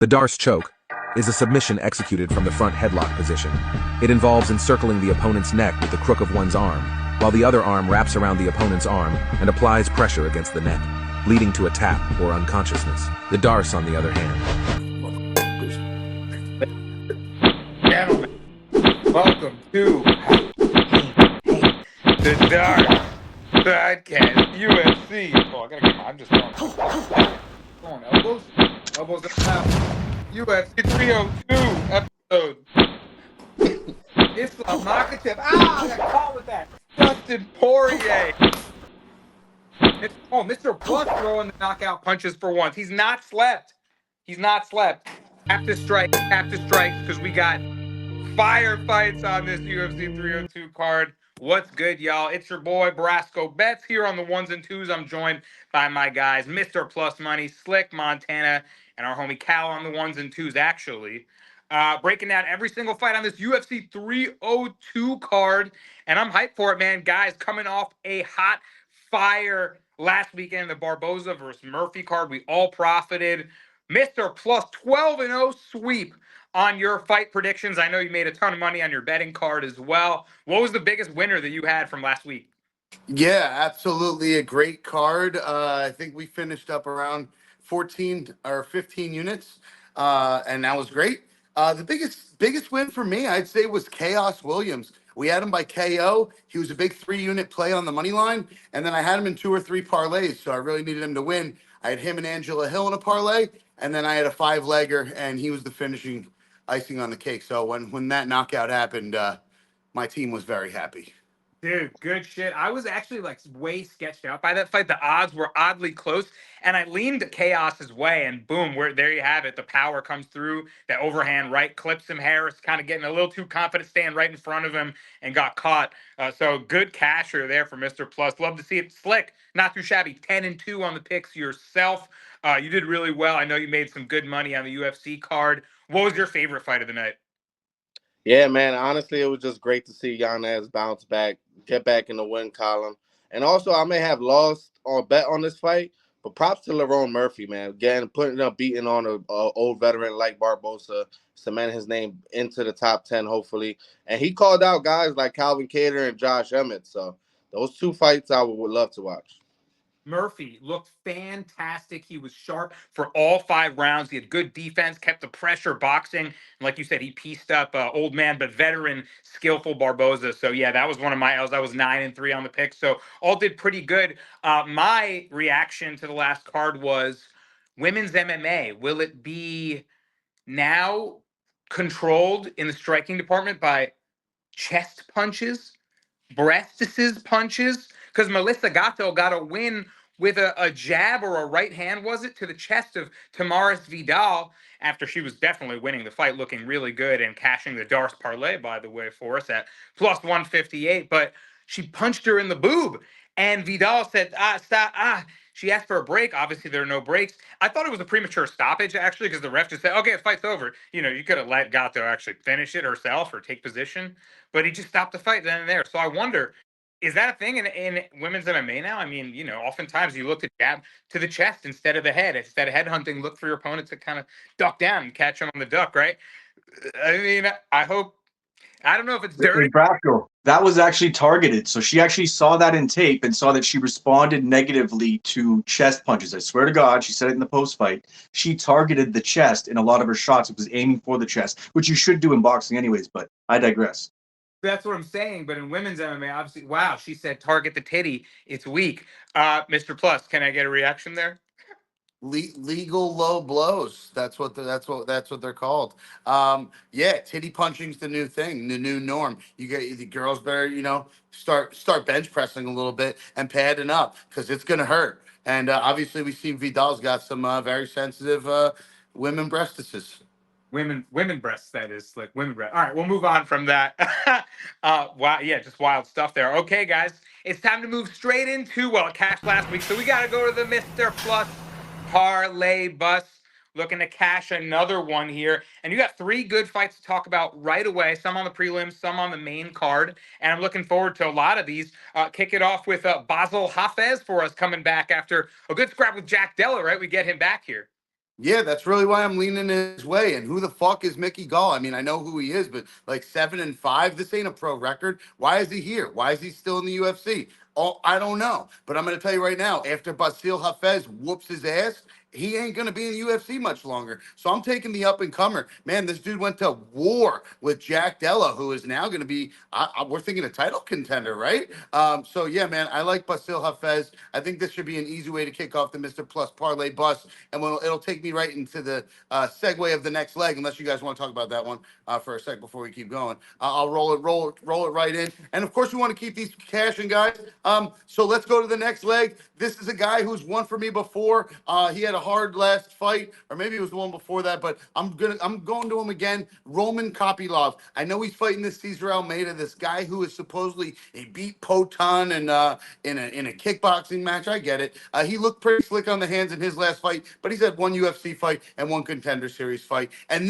The D'arce choke is a submission executed from the front headlock position. It involves encircling the opponent's neck with the crook of one's arm, while the other arm wraps around the opponent's arm and applies pressure against the neck, leading to a tap or unconsciousness. The D'arce, on the other hand. Gentlemen, welcome to the D'arce Podcast UFC. Oh, I gotta get I'm just going elbows. Elbows up now. UFC 302 episode. It's Makhechec. I got caught with that. Dustin Poirier. Mr. Plus throwing the knockout punches for once. He's not slept. Have to strike, because we got fire fights on this UFC 302 card. What's good, y'all? It's your boy Brasco Bets here on the ones and twos. I'm joined by my guys, Mr. Plus Money, Slick Montana, and our homie Cal on the ones and twos, actually. Breaking down every single fight on this UFC 302 card. And I'm hyped for it, man. Guys, coming off a hot fire last weekend, the Barboza versus Murphy card. We all profited. Mr. Plus 12-0 sweep on your fight predictions. I know you made a ton of money on your betting card as well. What was the biggest winner that you had from last week? Yeah, absolutely a great card. I think we finished up around 14 or 15 units, and that was great. The biggest win for me, I'd say, was Chaos Williams. We had him by KO. He was a big 3-unit play on the money line, and then I had him in 2 or 3 parlays, so I really needed him to win. I had him and Angela Hill in a parlay, and then I had a 5-legger, and he was the finishing icing on the cake. So when that knockout happened, my team was very happy. Dude, good shit. I was actually way sketched out by that fight. The odds were oddly close, and I leaned Chaos's way, and boom, there you have it. The power comes through. That overhand right clips him. Harris kind of getting a little too confident, staying right in front of him, and got caught. So good casher there for Mr. Plus. Love to see it. Slick, not too shabby. 10-2 on the picks yourself. You did really well. I know you made some good money on the UFC card. What was your favorite fight of the night? Yeah, man. Honestly, it was just great to see Yanez bounce back, get back in the win column. And also, I may have lost or bet on this fight, but props to Lerone Murphy, man. Putting up, beating on a old veteran like Barboza, cement his name into the top 10, hopefully. And he called out guys like Calvin Kattar and Josh Emmett. So those 2 fights I would love to watch. Murphy looked fantastic. He was sharp for all 5 rounds. He had good defense, kept the pressure boxing. And like you said, he pieced up old man but veteran, skillful Barboza. So, yeah, that was one of my L's. I was 9-3 on the pick. So all did pretty good. My reaction to the last card was women's MMA. Will it be now controlled in the striking department by chest punches, breastises punches? Because Melissa Gatto got a win with a jab or a right hand, was it, to the chest of Tamaris Vidal after she was definitely winning the fight, looking really good and cashing the D'arce Parlay, by the way, for us at plus 158. But she punched her in the boob, and Vidal said, stop, She asked for a break. Obviously, there are no breaks. I thought it was a premature stoppage, actually, because the ref just said, okay, the fight's over. You could have let Gatto actually finish it herself or take position, but he just stopped the fight then and there. So I wonder, is that a thing in women's MMA now? I mean, oftentimes you look to jab to the chest instead of the head. Instead of head hunting, look for your opponent to kind of duck down and catch them on the duck, right? I mean, I don't know if it's dirty. Hey, Brasco, that was actually targeted. So she actually saw that in tape and saw that she responded negatively to chest punches. I swear to God, she said it in the post fight. She targeted the chest in a lot of her shots. It was aiming for the chest, which you should do in boxing anyways, but I digress. That's what I'm saying. But in women's MMA, obviously, wow, she said target the titty. It's weak. Mr. Plus, can I get a reaction there? Legal low blows. That's what they're called. Yeah, titty punching's the new thing, the new norm. You get the girls better, start bench pressing a little bit and padding up because it's gonna hurt. And obviously, we've seen Vidal's got some very sensitive women breastises. Women breasts, that is, like women breasts. All right, we'll move on from that. Wow, yeah, just wild stuff there. Okay, guys, it's time to move straight into, it cashed last week, so we got to go to the Mr. Plus Parlay bus. Looking to cash another one here. And you got 3 good fights to talk about right away. Some on the prelims, some on the main card. And I'm looking forward to a lot of these. Kick it off with Basel Hafez for us coming back after a good scrap with Jack Della, right? We get him back here. Yeah, that's really why I'm leaning his way. And who the fuck is Mickey Gall? I mean, I know who he is, but like 7-5, this ain't a pro record. Why is he here? Why is he still in the UFC? Oh, I don't know. But I'm going to tell you right now, after Basil Hafez whoops his ass, he ain't going to be in the UFC much longer. So I'm taking the up and comer. Man, this dude went to war with Jack Della, who is now going to be, we're thinking a title contender, right? So yeah, man, I like Basil Hafez. I think this should be an easy way to kick off the Mr. Plus Parlay bus. And it'll take me right into the segue of the next leg, unless you guys want to talk about that one for a sec before we keep going. I'll roll it right in. And of course, we want to keep these cashing, guys. So let's go to the next leg. This is a guy who's won for me before. He had a hard last fight, or maybe it was the one before that, but I'm going to him again. Roman Kopylov. I know he's fighting this J.Almeida, this guy who is supposedly he beat Poton and in a kickboxing match. I get it. He looked pretty slick on the hands in his last fight, but he's had one UFC fight and one Contender Series fight. And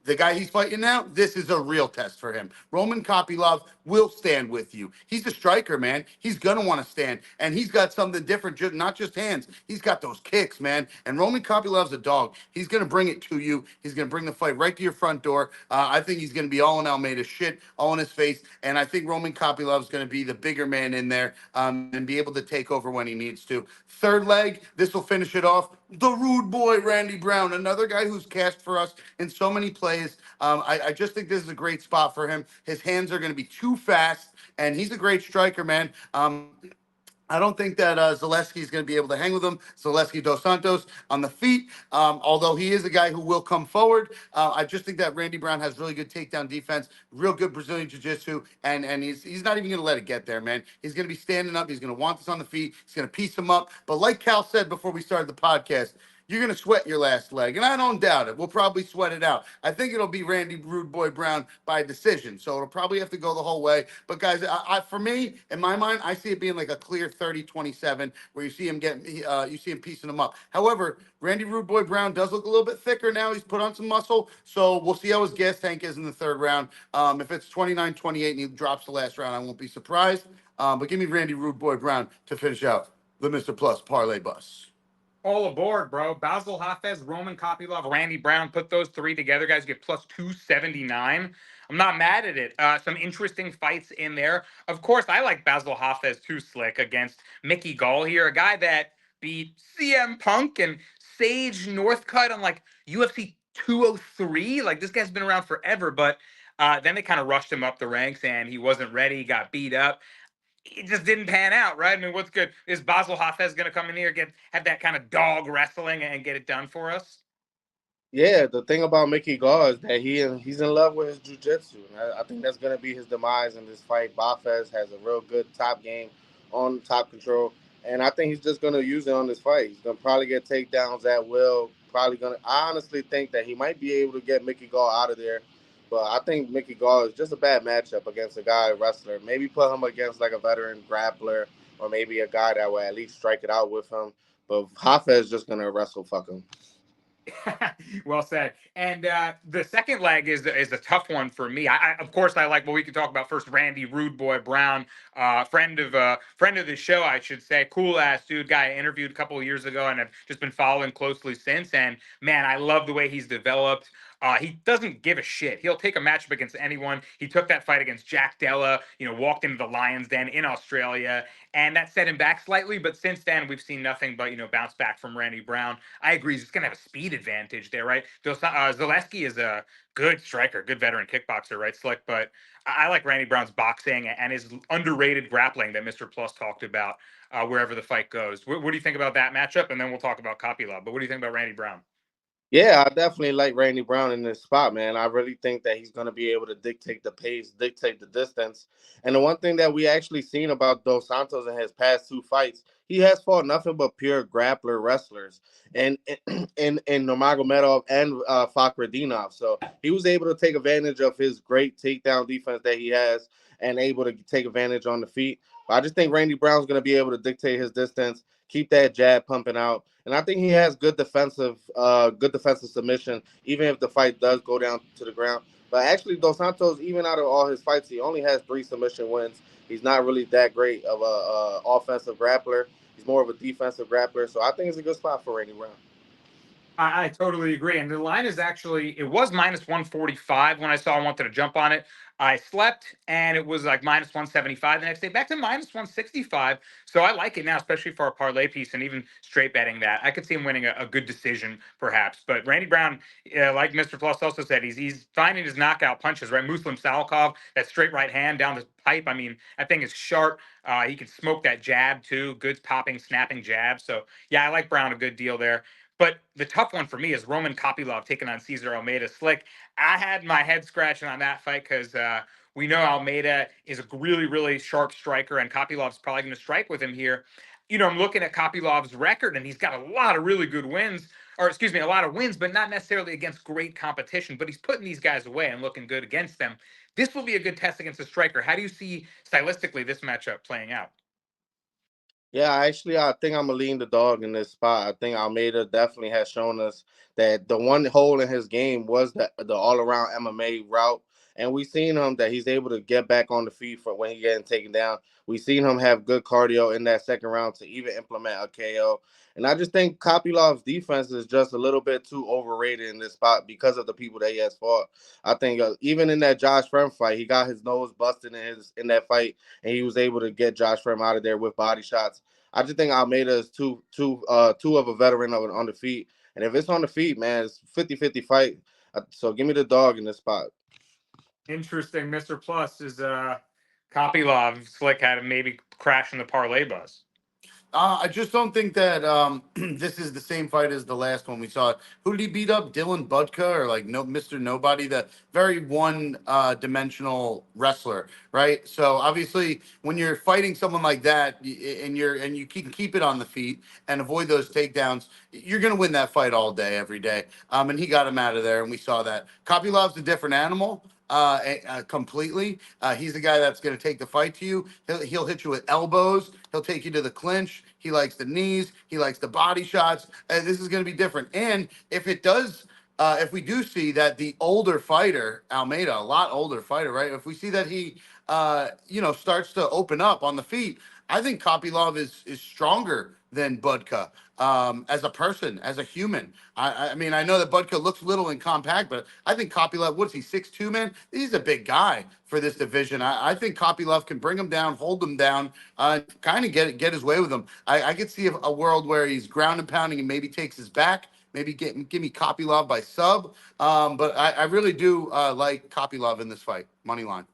the guy he's fighting now, this is a real test for him. Roman Kopylov will stand with you. He's a striker, man. He's going to want to stand. And he's got something different, not just hands. He's got those kicks, man. And Roman Kopylov's a dog. He's going to bring it to you. He's going to bring the fight right to your front door. I think he's going to be all in Almeida's shit, all in his face. And I think Roman Kopylov's going to be the bigger man in there and be able to take over when he needs to. Third leg, this will finish it off. The rude boy, Randy Brown, another guy who's cashed for us in so many plays. I just think this is a great spot for him. His hands are going to be too fast, and he's a great striker, man. I don't think that Solecki is going to be able to hang with him. Solecki dos Santos on the feet, although he is a guy who will come forward. I just think that Randy Brown has really good takedown defense, real good Brazilian jiu-jitsu, and he's not even going to let it get there, man. He's going to be standing up. He's going to want this on the feet. He's going to piece him up. But like Cal said before we started the podcast, you're going to sweat your last leg, and I don't doubt it. We'll probably sweat it out. I think it'll be Randy Rude Boy Brown by decision, so it'll probably have to go the whole way. But, guys, for me, in my mind, I see it being like a clear 30-27 where you see him piecing him up. However, Randy Rude Boy Brown does look a little bit thicker now. He's put on some muscle, so we'll see how his gas tank is in the third round. If it's 29-28 and he drops the last round, I won't be surprised. But give me Randy Rude Boy Brown to finish out the Mr. Plus Parlay Bus. All aboard, bro. Basil Hafez, Roman Kopylov, Randy Brown. Put those three together, guys. Get plus 279. I'm not mad at it. Some interesting fights in there. Of course, I like Basil Hafez too, Slick, against Mickey Gall here, a guy that beat CM Punk and Sage Northcutt on like UFC 203. Like, this guy's been around forever, but then they kind of rushed him up the ranks and he wasn't ready. He got beat up. It just didn't pan out, right? I mean, what's good? Is Basil Hafez going to come in here, have that kind of dog wrestling and get it done for us? Yeah, the thing about Mickey Gall is that he's in love with his jiu-jitsu. And I think that's going to be his demise in this fight. Hafez has a real good top game on top control, and I think he's just going to use it on this fight. He's going to probably get takedowns at will. I honestly think that he might be able to get Mickey Gall out of there. But I think Mickey Gall is just a bad matchup against a guy wrestler. Maybe put him against like a veteran grappler or maybe a guy that will at least strike it out with him. But Hafez is just going to wrestle fuck him. Well said. And the second leg is a tough one for me. Of course, I like. Well, we can talk about first Randy Rude Boy Brown, friend of the show, I should say. Cool ass dude, guy I interviewed a couple of years ago, and I've just been following closely since. And man, I love the way he's developed. He doesn't give a shit. He'll take a matchup against anyone. He took that fight against Jack Della, walked into the Lions Den in Australia, and that set him back slightly. But since then, we've seen nothing but, bounce back from Randy Brown. I agree. He's going to have a speed advantage there, right? Solecki is a good striker, good veteran kickboxer, right, Slick? But I like Randy Brown's boxing and his underrated grappling that Mr. Plus talked about wherever the fight goes. What do you think about that matchup? And then we'll talk about Kopylov. But what do you think about Randy Brown? Yeah, I definitely like Randy Brown in this spot, man. I really think that he's going to be able to dictate the pace, dictate the distance. And the one thing that we actually seen about Dos Santos in his past two fights, he has fought nothing but pure grappler wrestlers and in Nurmagomedov and Fakhretdinov. So he was able to take advantage of his great takedown defense that he has and able to take advantage on the feet. But I just think Randy Brown's going to be able to dictate his distance, keep that jab pumping out. And I think he has good defensive submission, even if the fight does go down to the ground. But actually, Dos Santos, even out of all his fights, he only has 3 submission wins. He's not really that great of a offensive grappler. He's more of a defensive grappler. So I think it's a good spot for Randy Brown. I totally agree. And the line is actually, it was minus 145 when I saw I wanted to jump on it. I slept and it was like minus 175 the next day, back to minus 165. So I like it now, especially for a parlay piece and even straight betting that. I could see him winning a good decision, perhaps. But Randy Brown, like Mr. Plus also said, he's finding his knockout punches, right? Muslim Salikov, that straight right hand down the pipe. I mean, that thing is sharp. He can smoke that jab too. Good popping, snapping jab. So yeah, I like Brown a good deal there. But the tough one for me is Roman Kopylov taking on Cesar Almeida. Slick, I had my head scratching on that fight because we know Almeida is a really, really sharp striker, and Kopylov's probably going to strike with him here. You know, I'm looking at Kopylov's record, and he's got a lot of really good wins, or excuse me, a lot of wins, but not necessarily against great competition. But he's putting these guys away and looking good against them. This will be a good test against a striker. How do you see stylistically this matchup playing out? Yeah, actually, I think I'm gonna lean the dog in this spot. I think Almeida definitely has shown us that the one hole in his game was the all around MMA route, and we've seen him that he's able to get back on the feet for when he getting taken down. We've seen him have good cardio in that second round to even implement a KO. And I just think Kopylov's defense is just a little bit too overrated in this spot because of the people that he has fought. I think even in that Josh Friend fight, he got his nose busted in that fight, and he was able to get Josh Friend out of there with body shots. I just think Almeida is too of a veteran on the feet. And if it's on the feet, man, it's 50-50 fight. So give me the dog in this spot. Interesting. Mr. Plus is Kopylov. Slick had him maybe crashing the parlay bus. I just don't think that this is the same fight as the last one we saw. Who did he beat up? Dylan Budka or like no Mr. Nobody, the very one dimensional wrestler, right? So obviously when you're fighting someone like that and you can keep it on the feet and avoid those takedowns, you're gonna win that fight all day, every day. And he got him out of there, and we saw that. Kopylov's a different animal. Completely. He's the guy that's going to take the fight to you. He'll hit you with elbows. He'll take you to the clinch. He likes the knees. He likes the body shots. This is going to be different. And if we do see that the older fighter, Almeida, a lot older fighter, right? If we see that he, starts to open up on the feet, I think Kopylov is stronger than Budka as a person, as a human. I mean, I know that Budka looks little and compact, but I think Kopylov, what is he, 6'2", man? He's a big guy for this division. I think Kopylov can bring him down, hold him down, kind of get his way with him. I could see a world where he's ground and pounding and maybe takes his back. Maybe give me Kopylov by sub. But I really do like Kopylov in this fight. Money line.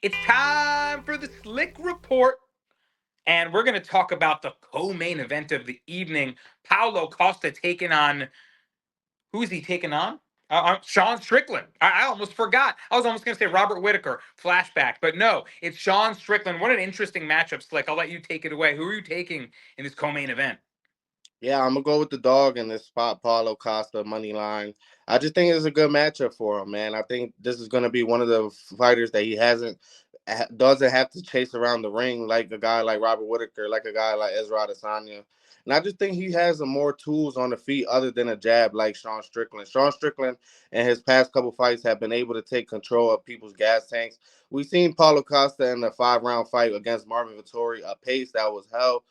It's time for the Slick Report. And we're going to talk about the co-main event of the evening. Paulo Costa taking on, who is he taking on? Sean Strickland. I almost forgot. I was almost going to say Robert Whitaker, flashback. But no, it's Sean Strickland. What an interesting matchup, Slick. I'll let you take it away. Who are you taking in this co-main event? Yeah, I'm gonna go with the dog in this spot, Paulo Costa money line. I just think it's a good matchup for him, man. I think this is gonna be one of the fighters that he doesn't have to chase around the ring like a guy like Robert Whitaker, like a guy like Ezra Adesanya. And I just think he has more tools on the feet other than a jab like Sean Strickland. Sean Strickland in his past couple fights have been able to take control of people's gas tanks. We've seen Paulo Costa in the 5-round fight against Marvin Vettori, a pace that was hell,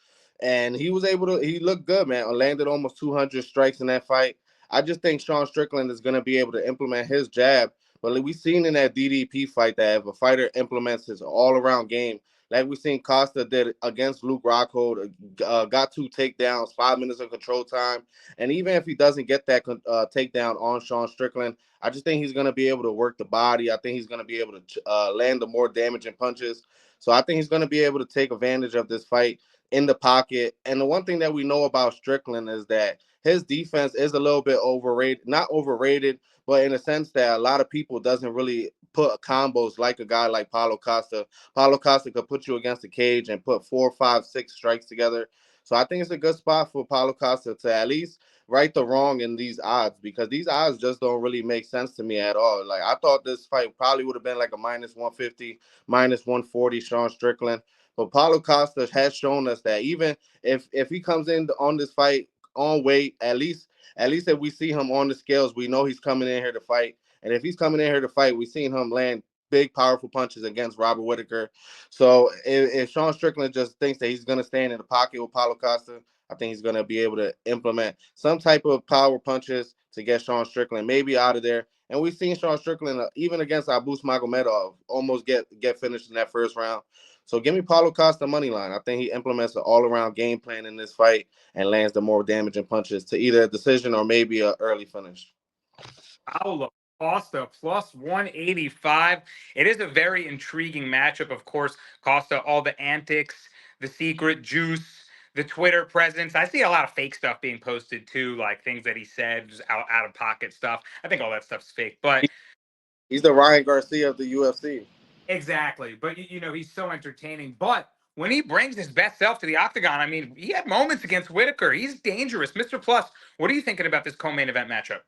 and he was able to. He looked good, man. Landed almost 200 strikes in that fight. I just think Sean Strickland is going to be able to implement his jab. But we've seen in that DDP fight that if a fighter implements his all-around game, like we seen Costa did against Luke Rockhold, got 2 takedowns, 5 minutes of control time, and even if he doesn't get that takedown on Sean Strickland, I just think he's going to be able to work the body. I think he's going to be able to land the more damaging punches. So I think he's going to be able to take advantage of this fight in the pocket. And the one thing that we know about Strickland is that his defense is a little bit overrated, not overrated, but in a sense that a lot of people doesn't really put combos like a guy like Paulo Costa. Paulo Costa could put you against the cage and put 4, 5, 6 strikes together. So I think it's a good spot for Paulo Costa to at least right the wrong in these odds, because these odds just don't really make sense to me at all. Like, I thought this fight probably would have been like a minus 150, minus 140 Sean Strickland. But Paulo Costa has shown us that even if he comes in on this fight on weight, at least if we see him on the scales, we know he's coming in here to fight. And if he's coming in here to fight, we've seen him land big, powerful punches against Robert Whitaker. So if Sean Strickland just thinks that he's going to stand in the pocket with Paulo Costa, I think he's going to be able to implement some type of power punches to get Sean Strickland maybe out of there. And we've seen Sean Strickland, even against Abus Magomedov, almost get finished in that first round. So give me Paulo Costa money line. I think he implements an all-around game plan in this fight and lands the more damaging punches to either a decision or maybe an early finish. Paulo Costa plus 185. It is a very intriguing matchup. Of course, Costa, all the antics, the secret juice, the Twitter presence. I see a lot of fake stuff being posted too, like things that he said, just out of pocket stuff. I think all that stuff's fake, but he's the Ryan Garcia of the UFC. exactly. But he's so entertaining. But when he brings his best self to the octagon, I mean, he had moments against Whitaker. He's dangerous. Mr. Plus, what are you thinking about this co-main event matchup?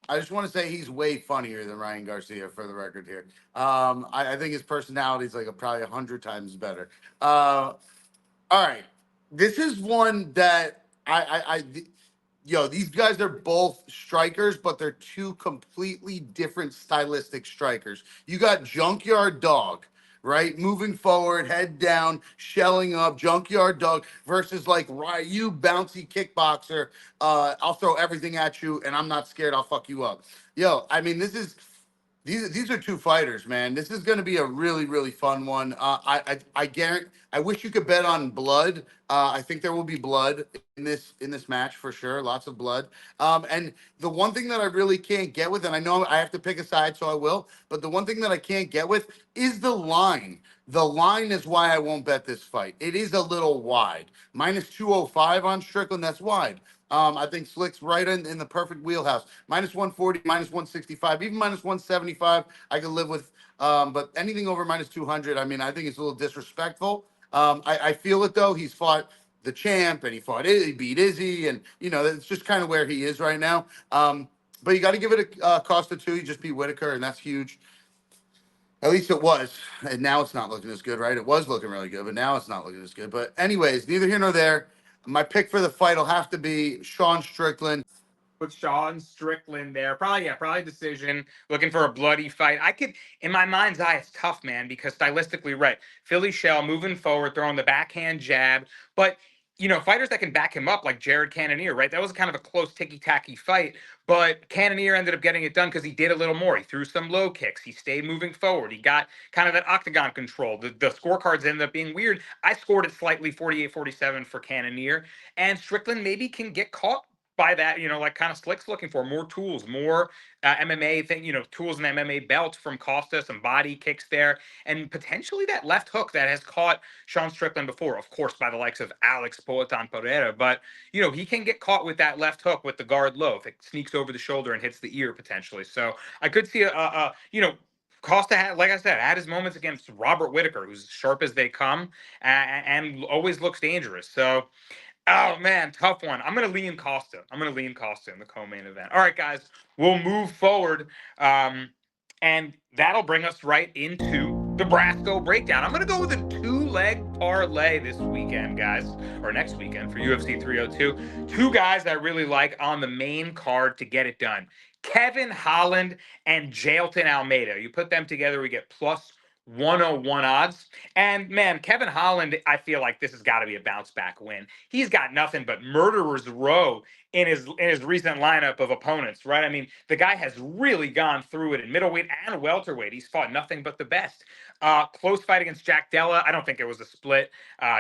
I just want to say he's way funnier than Ryan Garcia, for the record here. I think his personality is like probably 100 times better. All right, this is one that these guys are both strikers, but they're two completely different stylistic strikers. You got Junkyard Dog, right? Moving forward, head down, shelling up, Junkyard Dog versus like Ryu, bouncy kickboxer. I'll throw everything at you and I'm not scared. I'll fuck you up. Yo, I mean, these are two fighters, man. This is going to be a really, really fun one. I guarantee. I wish you could bet on blood. I think there will be blood in this match for sure. Lots of blood. And the one thing that I really can't get with, and I know I have to pick a side, so I will. But the one thing that I can't get with is the line. The line is why I won't bet this fight. It is a little wide. Minus 205 on Strickland. That's wide. I think Slick's right in the perfect wheelhouse. Minus 140, minus 165, even minus 175, I could live with. But anything over minus 200, I mean, I think it's a little disrespectful. I feel it, though. He's fought the champ, and he beat Izzy, and, that's just kind of where he is right now. But you got to give it a Costa, too. He just beat Whitaker, and that's huge. At least it was. And now it's not looking as good, right? It was looking really good, but now it's not looking as good. But anyways, neither here nor there. My pick for the fight will have to be Sean Strickland. With Sean Strickland there. Probably decision. Looking for a bloody fight. In my mind's eye, it's tough, man, because stylistically, right. Philly shell moving forward, throwing the backhand jab. But, fighters that can back him up, like Jared Cannonier, right? That was kind of a close ticky-tacky fight. But Cannonier ended up getting it done because he did a little more. He threw some low kicks. He stayed moving forward. He got kind of that octagon control. The scorecards ended up being weird. I scored it slightly, 48-47 for Cannonier. And Strickland maybe can get caught by that, like kind of Slick's looking for more tools, more MMA thing, tools and MMA belt from Costa, some body kicks there, and potentially that left hook that has caught Sean Strickland before, of course, by the likes of Alex Poatan Pereira. But, he can get caught with that left hook with the guard low if it sneaks over the shoulder and hits the ear potentially. So I could see Costa had, like I said, had his moments against Robert Whitaker, who's sharp as they come and always looks dangerous. So, oh, man, tough one. I'm going to lean Costa. in the co-main event. All right, guys, we'll move forward, and that'll bring us right into the Brasco breakdown. I'm going to go with a two-leg parlay this weekend, guys, or next weekend for UFC 302. Two guys I really like on the main card to get it done. Kevin Holland and J.Almeida. You put them together, we get plus 101 odds. And man, Kevin Holland, I feel like this has got to be a bounce back win. He's got nothing but murderer's row in his recent lineup of opponents, right? I mean, the guy has really gone through it in middleweight and welterweight. He's fought nothing but the best. Close fight against Jack Della. I don't think it was a split.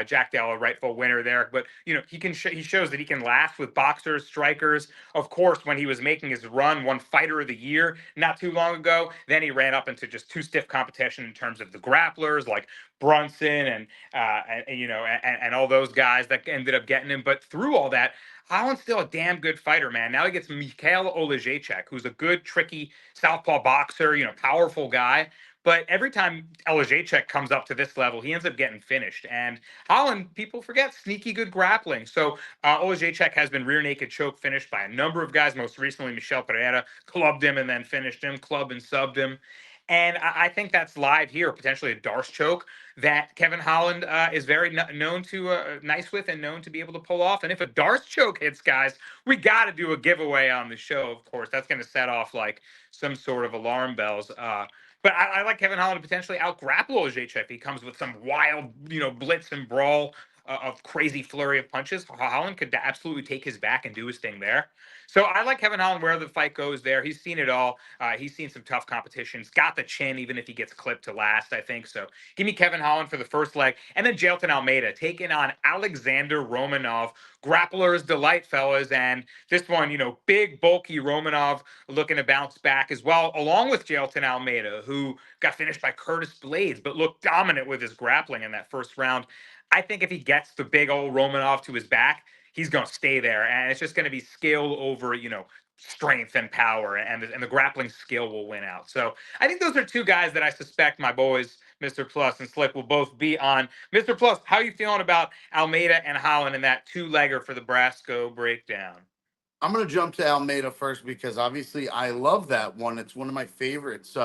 Jack Della, rightful winner there. But, he shows that he can laugh with boxers, strikers. Of course, when he was making his run, won Fighter of the Year not too long ago. Then he ran up into just too stiff competition in terms of the grapplers like Brunson and all those guys that ended up getting him. But through all that, Holland's still a damn good fighter, man. Now he gets Mikhail Olejniczak, who's a good, tricky southpaw boxer, powerful guy. But every time Olejniczak comes up to this level, he ends up getting finished. And Holland, people forget, sneaky good grappling. So Olejniczak has been rear naked choke finished by a number of guys. Most recently, Michel Pereira clubbed him and then finished him, clubbed and subbed him. And I think that's live here, potentially a D'arce choke that Kevin Holland is very known to nice with and known to be able to pull off. And if a D'arce choke hits, guys, we got to do a giveaway on the show, of course. That's going to set off like some sort of alarm bells. But I like Kevin Holland to potentially out-grapple Olejniczak if he comes with some wild, blitz and brawl of crazy flurry of punches, Holland could absolutely take his back and do his thing there. So I like Kevin Holland where the fight goes there. He's seen it all. He's seen some tough competitions. Got the chin, even if he gets clipped to last, I think. So give me Kevin Holland for the first leg. And then J.Almeida taking on Alexander Romanov. Grappler's delight, fellas. And this one, big, bulky Romanov looking to bounce back as well, along with J.Almeida, who got finished by Curtis Blades, but looked dominant with his grappling in that first round. I think if he gets the big old Romanov to his back, he's going to stay there, and it's just going to be skill over, strength and power, and the grappling skill will win out. So I think those are two guys that I suspect my boys, Mr. Plus and Slick, will both be on. Mr. Plus, how are you feeling about Almeida and Holland in that two-legger for the Brasco breakdown? I'm going to jump to Almeida first because obviously I love that one. It's one of my favorites.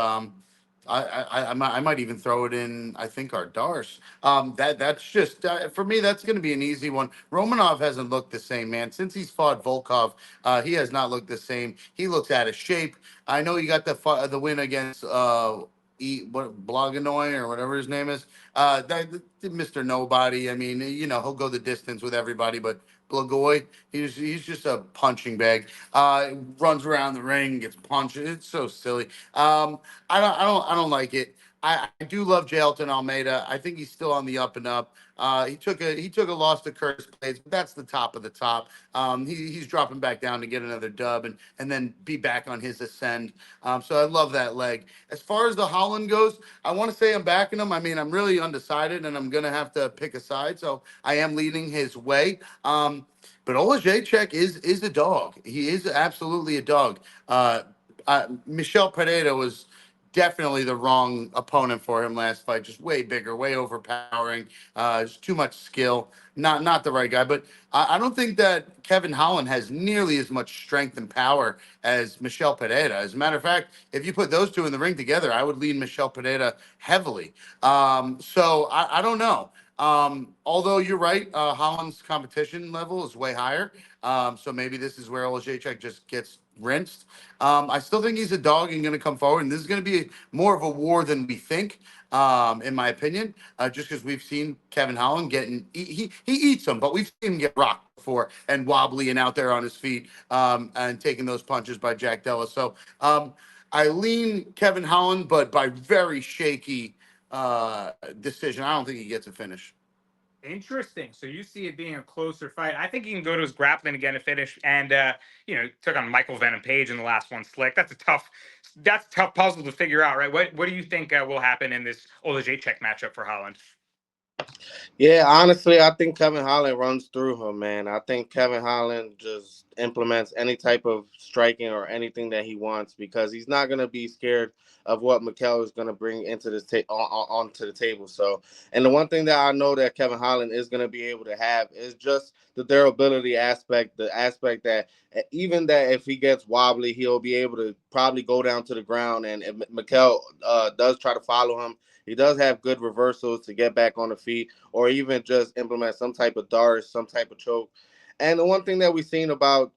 I might even throw it in. I think our D'arce. That's just for me. That's going to be an easy one. Romanov hasn't looked the same, man, since he's fought Volkov. He has not looked the same. He looks out of shape. I know he got the win against Bloganoy or whatever his name is. Mr. Nobody. I mean, he'll go the distance with everybody, but Blagoy, he's just a punching bag. Runs around the ring, gets punched. It's so silly. I don't like it. I do love J.Almeida. I think he's still on the up and up. He took a loss to Curtis Blades, but that's the top of the top. He's dropping back down to get another dub and then be back on his ascend. So I love that leg. As far as the Holland goes, I want to say I'm backing him. I mean, I'm really undecided, and I'm gonna have to pick a side. So I am leading his way. But Makhechec is a dog. He is absolutely a dog. Michel Pereira was definitely the wrong opponent for him last fight. Just way bigger, way overpowering. Just too much skill. Not the right guy. But I don't think that Kevin Holland has nearly as much strength and power as Michel Pereira. As a matter of fact, if you put those two in the ring together, I would lean Michel Pereira heavily. So I don't know. Although you're right, Holland's competition level is way higher. So maybe this is where Makhechec just gets rinsed. I still think he's a dog and going to come forward, and this is going to be more of a war than we think, in my opinion. Just because we've seen Kevin Holland he eats them, but we've seen him get rocked before and wobbly and out there on his feet, and taking those punches by Jack Della. So I lean Kevin Holland, but by very shaky decision. I don't think he gets a finish. Interesting. So you see it being a closer fight. I think he can go to his grappling again to finish. And took on Michael Venom Page in the last one. Slick. That's a tough puzzle to figure out, right? What do you think will happen in this Makhechec matchup for Holland? Yeah, honestly, I think Kevin Holland runs through him, man. I think Kevin Holland just implements any type of striking or anything that he wants because he's not going to be scared of what Mikel is going to bring into this onto the table. So, and the one thing that I know that Kevin Holland is going to be able to have is just the durability aspect, the aspect that even that if he gets wobbly, he'll be able to probably go down to the ground. And if Mikel does try to follow him, he does have good reversals to get back on the feet or even just implement some type of D'arce, some type of choke. And the one thing that we've seen about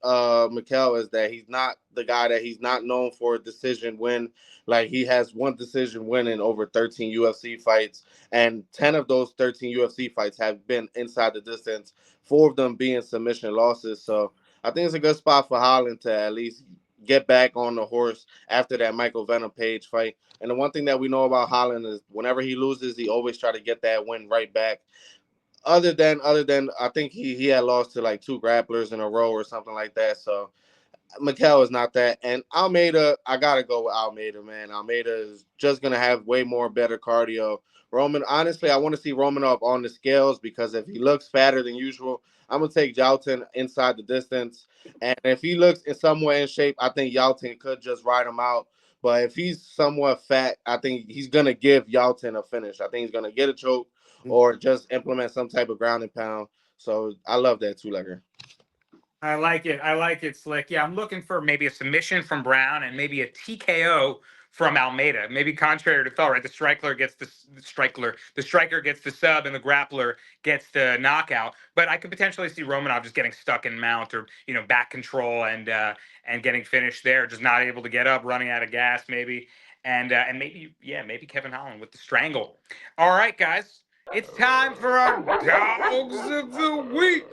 Mikel is that he's not the guy that he's not known for a decision win. Like he has one decision win in over 13 UFC fights, and 10 of those 13 UFC fights have been inside the distance, 4 of them being submission losses. So I think it's a good spot for Holland to at least get back on the horse after that Michael Venom Page fight. And the one thing that we know about Holland is whenever he loses, he always try to get that win right back. Other than I think he had lost to like 2 grapplers in a row or something like that. So Mikel is not that. And Almeida, I gotta go with Almeida, man. Almeida is just gonna have way more better cardio. Honestly, I want to see Romanov on the scales because if he looks fatter than usual, I'm gonna take Yalton inside the distance. And if he looks in somewhat in shape, I think Yalton could just ride him out. But if he's somewhat fat, I think he's gonna give Yalton a finish. I think he's gonna get a choke or just implement some type of ground and pound. So I love that 2-legger. I like it, Slick. Yeah, I'm looking for maybe a submission from Brown and maybe a TKO from Almeida. Maybe contrary to thought, right? The striker gets the striker gets the sub, and the grappler gets the knockout. But I could potentially see Romanov just getting stuck in mount or back control and getting finished there, just not able to get up, running out of gas, maybe. And maybe Kevin Holland with the strangle. All right, guys. It's time for our Dogs of the Week.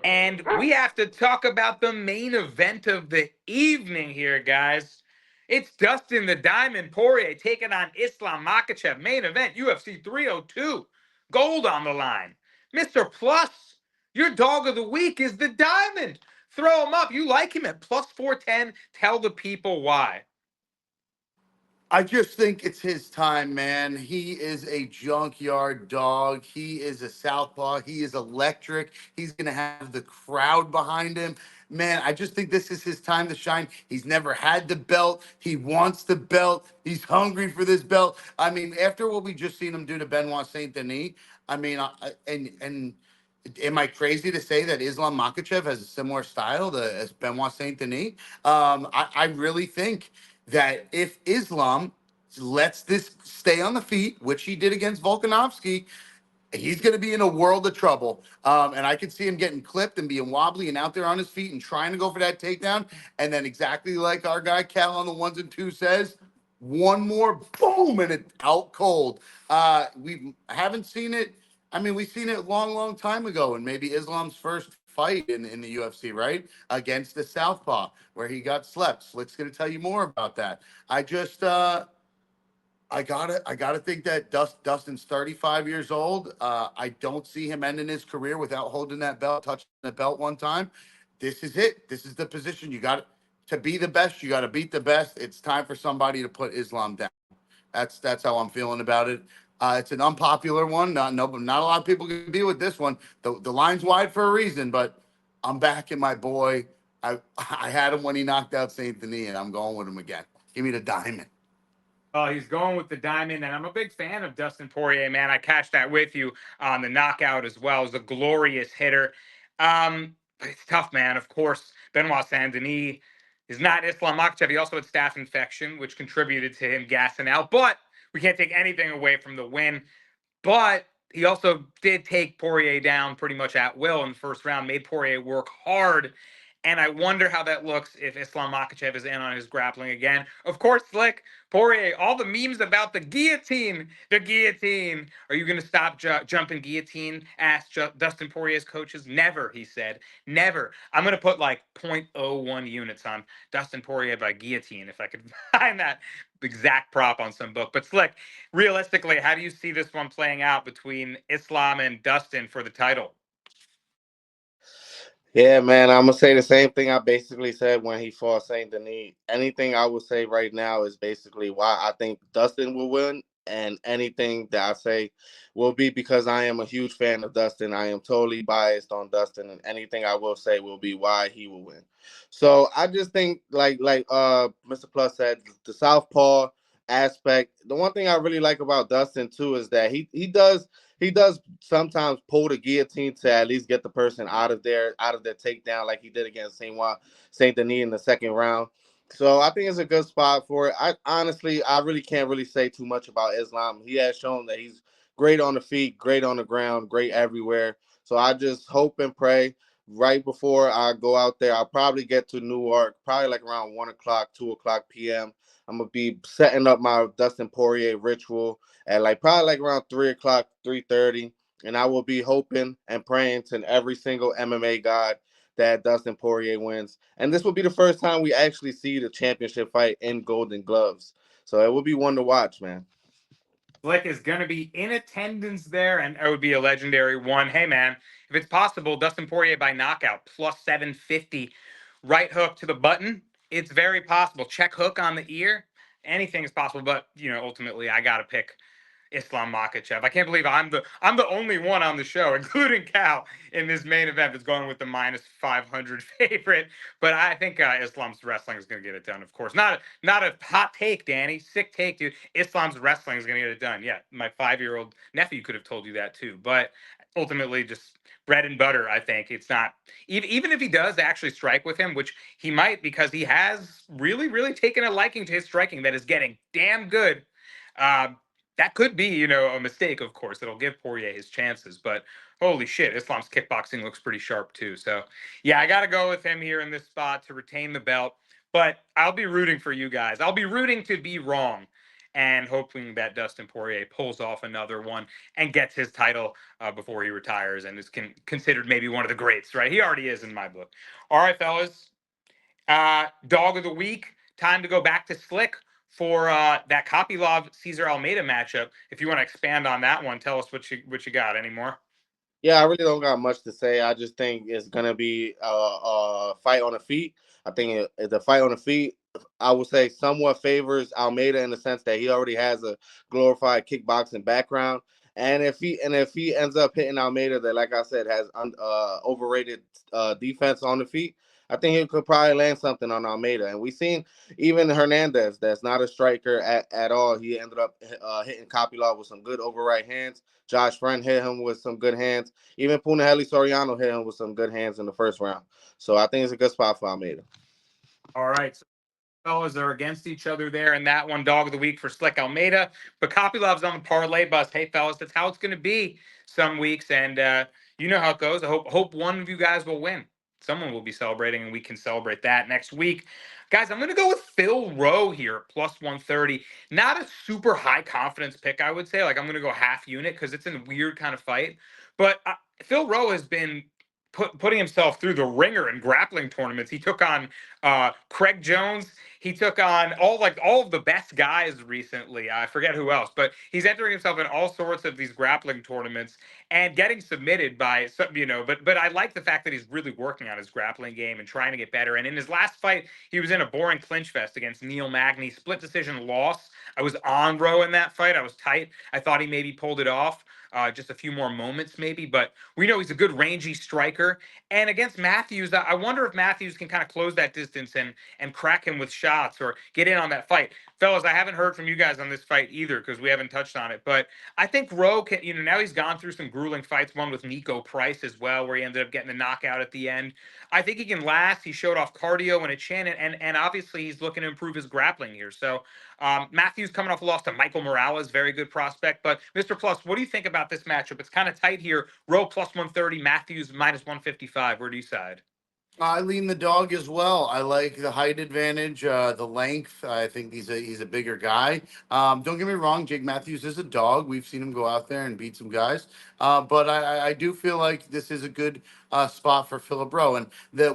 And we have to talk about the main event of the evening here, guys. It's Dustin the Diamond Poirier taking on Islam Makhachev. Main event, UFC 302. Gold on the line. Mr. Plus, your dog of the week is the Diamond. Throw him up. You like him at plus 410. Tell the people why. I just think it's his time, man. He is a junkyard dog. He is a southpaw. He is electric. He's going to have the crowd behind him. Man, I just think this is his time to shine. He's never had the belt. He wants the belt. He's hungry for this belt. I mean, after what we just seen him do to Benoit Saint Denis, I mean, and am I crazy to say that Islam Makhachev has a similar style as Benoit Saint Denis? I really think that if Islam lets this stay on the feet, which he did against Volkanovski, he's going to be in a world of trouble. And I could see him getting clipped and being wobbly and out there on his feet and trying to go for that takedown. And then exactly like our guy Cal on the 1s and 2s says, one more boom and it out cold. We haven't seen it. I mean, we've seen it a long, long time ago, and maybe Islam's first fight in the UFC, right? Against the Southpaw, where he got slept. Slick's gonna tell you more about that. I gotta think that Dustin's 35 years old. I don't see him ending his career without holding that belt, touching the belt one time. This is it. This is the position. You got to be the best. You got to beat the best. It's time for somebody to put Islam down. That's how I'm feeling about it. It's an unpopular one. Not a lot of people can deal with this one. The line's wide for a reason, but I'm backing my boy. I had him when he knocked out Saint Denis, and I'm going with him again. Give me the Diamond. Oh, he's going with the Diamond, and I'm a big fan of Dustin Poirier, man. I cashed that with you on the knockout as well. It was a glorious hitter. But it's tough, man. Of course, Benoit Saint Denis is not Islam Makhachev. He also had staph infection, which contributed to him gassing out. But we can't take anything away from the win. But he also did take Poirier down pretty much at will in the first round, made Poirier work hard. And I wonder how that looks if Islam Makhachev is in on his grappling again. Of course, Slick, Poirier, all the memes about the guillotine, the guillotine. Are you going to stop jumping guillotine? Asked Dustin Poirier's coaches. Never, he said. Never. I'm going to put like 0.01 units on Dustin Poirier by guillotine if I could find that exact prop on some book. But Slick, realistically, how do you see this one playing out between Islam and Dustin for the title? Yeah, man, I'm gonna say the same thing I basically said when he fought Saint Denis. Anything I would say right now is basically why I think Dustin will win, and anything that I say will be because I am a huge fan of Dustin. I am totally biased on Dustin, and anything I will say will be why he will win. So I just think, like Mr. Plus said, the southpaw aspect. The one thing I really like about Dustin too is that he does sometimes pull the guillotine to at least get the person out of their takedown, like he did against Saint Denis in the second round. So I think it's a good spot for it. I really can't really say too much about Islam. He has shown that he's great on the feet, great on the ground, great everywhere. So I just hope and pray right before I go out there. I'll probably get to Newark, probably like around 1 o'clock, 2 o'clock p.m. I'm gonna be setting up my Dustin Poirier ritual at like probably like around 3 o'clock, 3:30, and I will be hoping and praying to every single MMA god that Dustin Poirier wins. And this will be the first time we actually see the championship fight in Golden Gloves, so it will be one to watch, man. Slick is going to be in attendance there, and it would be a legendary one. Hey, man, if it's possible, Dustin Poirier by knockout, plus 750. Right hook to the button, it's very possible. Check hook on the ear, anything is possible. But, ultimately, I got to pick Islam Makhachev. I can't believe I'm the only one on the show, including Cal, in this main event that's going with the minus 500 favorite. But I think Islam's wrestling is going to get it done. Of course, not a hot take, Danny. Sick take, dude. Islam's wrestling is going to get it done. Yeah, my 5-year-old nephew could have told you that too. But ultimately, just bread and butter. I think it's not even if he does actually strike with him, which he might because he has really, really taken a liking to his striking that is getting damn good. Uh, that could be, a mistake, of course. It'll give Poirier his chances. But holy shit, Islam's kickboxing looks pretty sharp, too. So, yeah, I got to go with him here in this spot to retain the belt. But I'll be rooting for you guys. I'll be rooting to be wrong. and hoping that Dustin Poirier pulls off another one and gets his title before he retires and is considered maybe one of the greats, right? He already is in my book. All right, fellas. Dog of the week. Time to go back to Slick for that Kopylov Cesar Almeida matchup. If you want to expand on that one, tell us what you got. Any more? Yeah, I really don't got much to say. I just think it's gonna be a fight on the feet. I think the fight on the feet, I would say, somewhat favors Almeida in the sense that he already has a glorified kickboxing background, and if he ends up hitting Almeida, that, like I said, has overrated defense on the feet, I think he could probably land something on Almeida. And we've seen even Hernandez, that's not a striker at all. He ended up hitting Kopylov with some good over right hands. Josh Friend hit him with some good hands. Even Punahele Soriano hit him with some good hands in the first round. So I think it's a good spot for Almeida. All right. So fellas are against each other there in that one. Dog of the week for Slick Almeida. But Kopylov's on the parlay bus. Hey, fellas, that's how it's going to be some weeks. And you know how it goes. I hope one of you guys will win. Someone will be celebrating, and we can celebrate that next week. Guys, I'm going to go with Phil Rowe here, plus 130. Not a super high confidence pick, I would say. Like, I'm going to go half unit because it's a weird kind of fight. But Phil Rowe has been putting himself through the ringer in grappling tournaments. He took on Craig Jones. He took on all of the best guys recently. I forget who else, but he's entering himself in all sorts of these grappling tournaments and getting submitted by some, but I like the fact that he's really working on his grappling game and trying to get better. And in his last fight, he was in a boring clinch fest against Neil Magny, split decision loss. I was on Rowe in that fight. I was tight. I thought he maybe pulled it off. Just a few more moments maybe, but we know he's a good rangy striker. And against Matthews, I wonder if Matthews can kind of close that distance and crack him with shots or get in on that fight. Fellas, I haven't heard from you guys on this fight either because we haven't touched on it. But I think Rowe can, now he's gone through some grueling fights, one with Nico Price as well, where he ended up getting a knockout at the end. I think he can last. He showed off cardio and a chin, and obviously he's looking to improve his grappling here. So Matthews coming off a loss to Michael Morales, very good prospect. But Mr. Plus, what do you think about this matchup? It's kind of tight here. Rowe plus 130, Matthews minus 155. Where do you side? I lean the dog as well. I like the height advantage, the length. I think he's a bigger guy. Don't get me wrong, Jake Matthews is a dog. We've seen him go out there and beat some guys. But I do feel like this is a good spot for Philip Rowe. And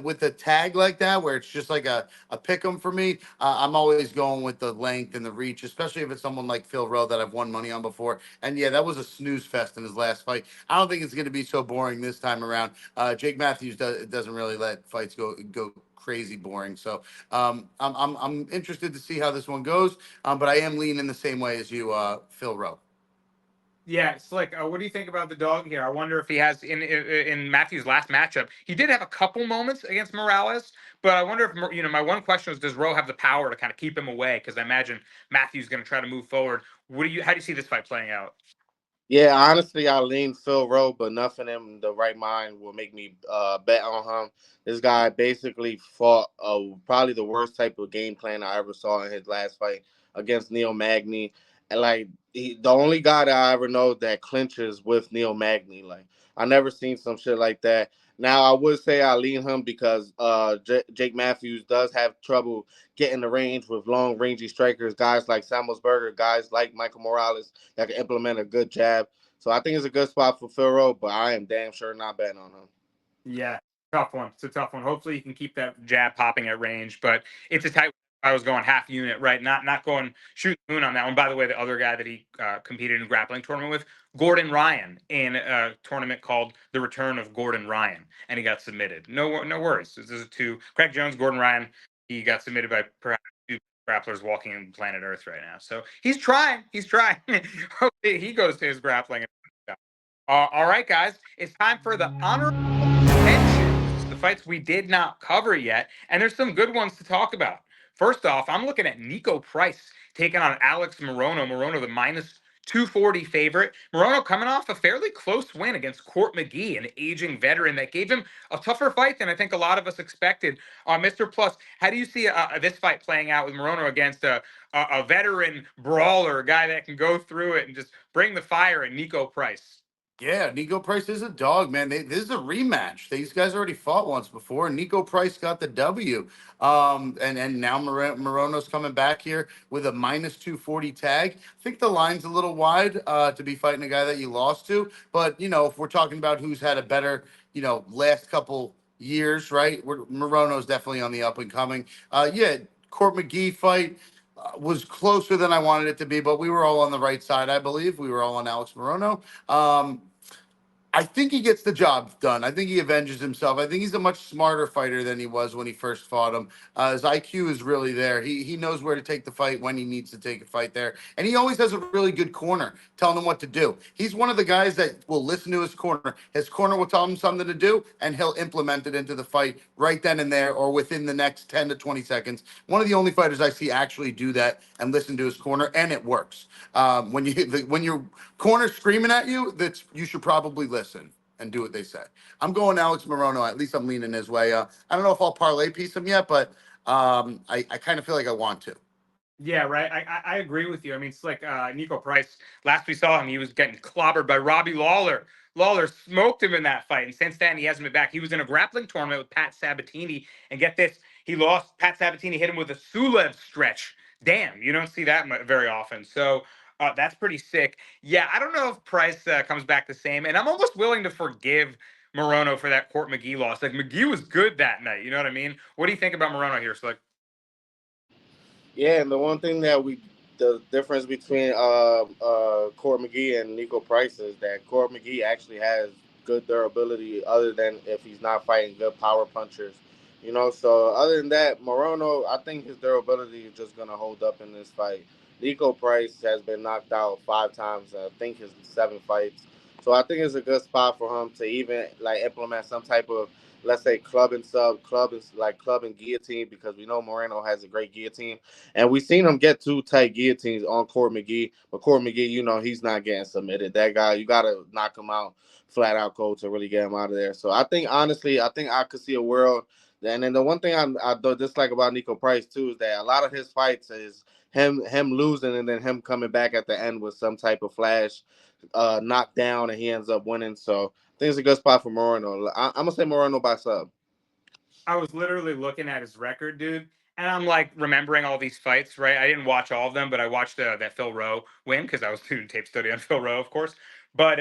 with the tag like that, where it's just like a pick 'em for me, I'm always going with the length and the reach, especially if it's someone like Phil Rowe that I've won money on before. And yeah, that was a snooze fest in his last fight. I don't think it's going to be so boring this time around. Jake Matthews doesn't really let fights go crazy boring. So I'm interested to see how this one goes. But I am leaning the same way as you, Phil Rowe. Yeah, Slick. What do you think about the dog here? I wonder if he has in Matthews' last matchup. He did have a couple moments against Morales, but I wonder if my one question was, does Rowe have the power to kind of keep him away? Because I imagine Matthews is going to try to move forward. How do you see this fight playing out? Yeah, honestly, I lean Phil Rowe, but nothing in the right mind will make me bet on him. This guy basically fought probably the worst type of game plan I ever saw in his last fight against Neil Magny. And the only guy that I ever know that clinches with Neil Magny. Like, I never seen some shit like that. Now, I would say I lean him because Jake Matthews does have trouble getting the range with long, rangy strikers, guys like Samuels Berger, guys like Michael Morales that can implement a good jab. So I think it's a good spot for Phil Rowe, but I am damn sure not betting on him. Yeah, tough one. It's a tough one. Hopefully, you can keep that jab popping at range, but it's a tight. I was going half unit, right? Not going shoot the moon on that one. By the way, the other guy that he competed in a grappling tournament with, Gordon Ryan, in a tournament called The Return of Gordon Ryan, and he got submitted. No worries. This is two. Craig Jones, Gordon Ryan. He got submitted by perhaps two grapplers walking in planet Earth right now. So he's trying. He's trying. Hopefully, he goes to his grappling. All right, guys. It's time for the honorable mentions, the fights we did not cover yet, and there's some good ones to talk about. First off, I'm looking at Nico Price taking on Alex Morono. Morono, the minus 240 favorite. Morono coming off a fairly close win against Court McGee, an aging veteran that gave him a tougher fight than I think a lot of us expected. Mr. Plus, how do you see this fight playing out with Morono against a veteran brawler, a guy that can go through it and just bring the fire, and Nico Price? Yeah, Nico Price is a dog, man. This is a rematch. These guys already fought once before. And Nico Price got the W. And now Morono's coming back here with a minus 240 tag. I think the line's a little wide to be fighting a guy that you lost to. But, if we're talking about who's had a better, last couple years, right? Morono's definitely on the up and coming. Yeah, Court McGee fight was closer than I wanted it to be, but we were all on the right side, I believe. We were all on Alex Morono. I think he gets the job done. I think he avenges himself. I think he's a much smarter fighter than he was when he first fought him. His IQ is really there. He knows where to take the fight when he needs to take a fight there. And he always has a really good corner telling him what to do. He's one of the guys that will listen to his corner. His corner will tell him something to do, and he'll implement it into the fight right then and there or within the next 10 to 20 seconds. One of the only fighters I see actually do that and listen to his corner, and it works. When your corner's screaming at you, you should probably listen and do what they say. I'm going Alex Morono. At least I'm leaning his way. I don't know if I'll parlay piece him yet, but I kind of feel like I want to. Yeah, right. I agree with you. I mean, it's like Nico Price. Last we saw him, he was getting clobbered by Robbie Lawler. Lawler smoked him in that fight, and since then he hasn't been back. He was in a grappling tournament with Pat Sabatini, and get this, he lost. Pat Sabatini hit him with a Sulev stretch. Damn, you don't see that very often. So that's pretty sick. Yeah, I don't know if Price comes back the same, and I'm almost willing to forgive Morono for that Court McGee loss. Like McGee was good that night. You know what I mean? What do you think about Morono here, Slick? Yeah, and the one thing the difference between Court McGee and Nico Price is that Court McGee actually has good durability, other than if he's not fighting good power punchers. So other than that, Morono, I think his durability is just gonna hold up in this fight. Nico Price has been knocked out 5 times, I think his 7 fights. So I think it's a good spot for him to even like implement some type of, let's say, club and guillotine, because we know Moreno has a great guillotine, and we've seen him get 2 tight guillotines on Court McGee. But Court McGee, he's not getting submitted. That guy, you gotta knock him out flat out cold to really get him out of there. So I think, honestly, I could see a world. And then the one thing I do dislike about Nico Price too is that a lot of his fights is him losing and then him coming back at the end with some type of flash knockdown, and he ends up winning. So I think it's a good spot for Moreno. I'm gonna say Moreno by sub. I was literally looking at his record, dude, and I'm like remembering all these fights, right? I didn't watch all of them, but I watched that Phil Rowe win because I was doing tape study on Phil Rowe, of course. But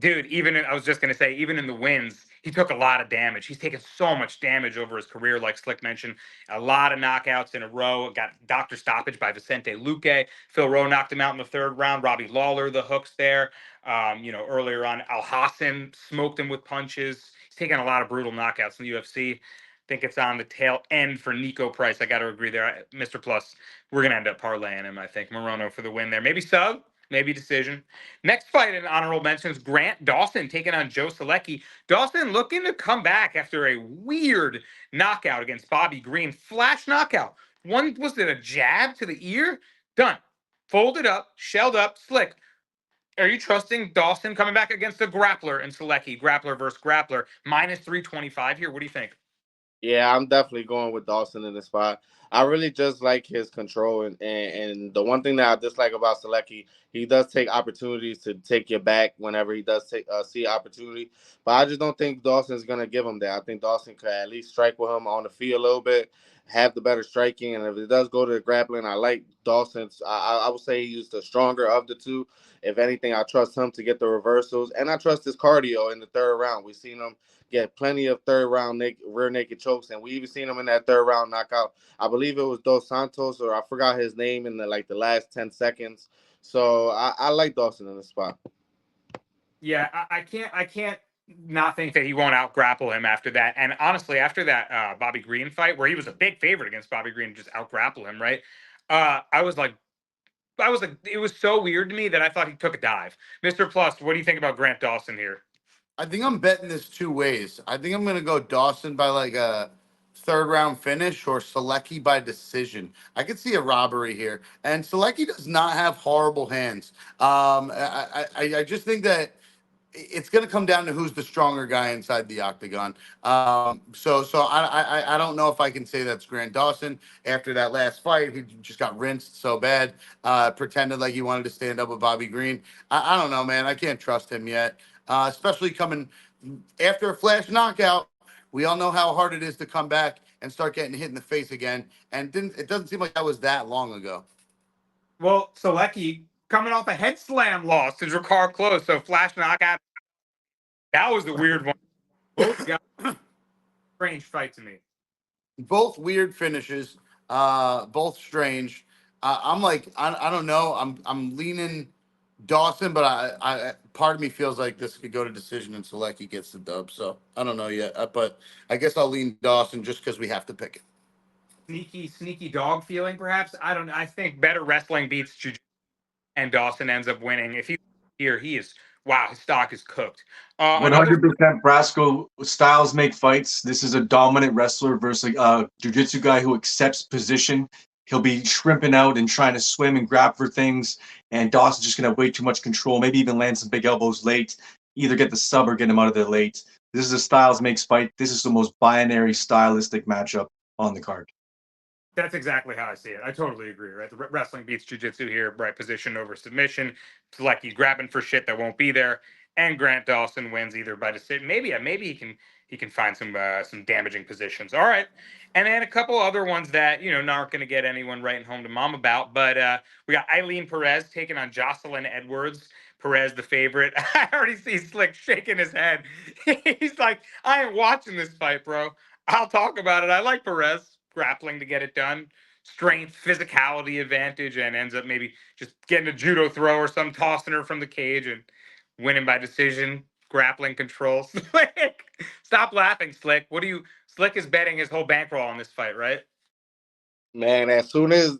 dude, I was just gonna say, even in the wins, he took a lot of damage. He's taken so much damage over his career, like Slick mentioned. A lot of knockouts in a row. Got doctor stoppage by Vicente Luque. Phil Rowe knocked him out in the 3rd round. Robbie Lawler, the hooks there. Earlier on, Al Hassan smoked him with punches. He's taken a lot of brutal knockouts in the UFC. I think it's on the tail end for Nico Price. I got to agree there. Mr. Plus, we're going to end up parlaying him, I think. Morono for the win there. Maybe sub, maybe decision. Next fight in honorable mentions, Grant Dawson taking on Joe Solecki. Dawson looking to come back after a weird knockout against Bobby Green. Flash knockout. One, was it a jab to the ear? Done. Folded up, shelled up, slick. Are you trusting Dawson coming back against the grappler in Solecki? Grappler versus grappler. Minus 325 here. What do you think? Yeah, I'm definitely going with Dawson in the spot. I really just like his control, and the one thing that I dislike about Solecki, he does take opportunities to take you back whenever he does see opportunity. But I just don't think Dawson's gonna give him that. I think Dawson could at least strike with him on the field a little bit, have the better striking, and if it does go to the grappling, I like Dawson's. I would say he's the stronger of the two. If anything, I trust him to get the reversals, and I trust his cardio in the 3rd round. We've seen him get plenty of 3rd round rear naked chokes, and we even seen him in that 3rd round knockout. I believe it was Dos Santos, or I forgot his name in the last 10 seconds. So I like Dawson in the spot. Yeah, I can't not think that he won't out grapple him after that. And honestly, after that Bobby Green fight, where he was a big favorite against Bobby Green to just out grapple him, right? I was like, it was so weird to me that I thought he took a dive. Mr. Plus, what do you think about Grant Dawson here? I think I'm betting this 2 ways. I think I'm going to go Dawson by like a 3rd round finish or Solecki by decision. I could see a robbery here. And Solecki does not have horrible hands. I just think that it's going to come down to who's the stronger guy inside the octagon. So I don't know if I can say that's Grant Dawson after that last fight. He just got rinsed so bad, pretended like he wanted to stand up with Bobby Green. I don't know, man. I can't trust him yet, especially coming after a flash knockout. We all know how hard it is to come back and start getting hit in the face again. And it doesn't seem like that was that long ago. Well, Solecki coming off a head slam loss to Drakkar Close, so flash knockout. That was the weird one. Both got strange fight to me. Both weird finishes, both strange. I'm like, I don't know. I'm leaning Dawson, but I part of me feels like this could go to decision and Solecki gets the dub. So I don't know yet, but I guess I'll lean Dawson just because we have to pick it. Sneaky dog feeling, perhaps. I don't know. I think better wrestling beats jiu-jitsu, and Dawson ends up winning. If he's here, he is. Wow, his stock is cooked. 100% Brasco. Styles make fights. This is a dominant wrestler versus a jiu-jitsu guy who accepts position. He'll be shrimping out and trying to swim and grab for things, and Dawson's just going to have way too much control, maybe even land some big elbows late, either get the sub or get him out of there late. This is a Styles makes fight. This is the most binary stylistic matchup on the card. That's exactly how I see it. I totally agree, right? The wrestling beats jiu-jitsu here, right? Position over submission. Solecki grabbing for shit that won't be there, and Grant Dawson wins either by decision. Maybe he can find some damaging positions. All right, and then a couple other ones that aren't going to get anyone writing home to mom about. But we got Eileen Perez taking on Jocelyn Edwards. Perez, the favorite. I already see Slick shaking his head. He's like, I ain't watching this fight, bro. I'll talk about it. I like Perez grappling to get it done. Strength, physicality advantage, and ends up maybe just getting a judo throw or some tossing her from the cage and winning by decision. Grappling control. Slick, stop laughing, Slick. Slick is betting his whole bankroll on this fight, right? Man, as soon as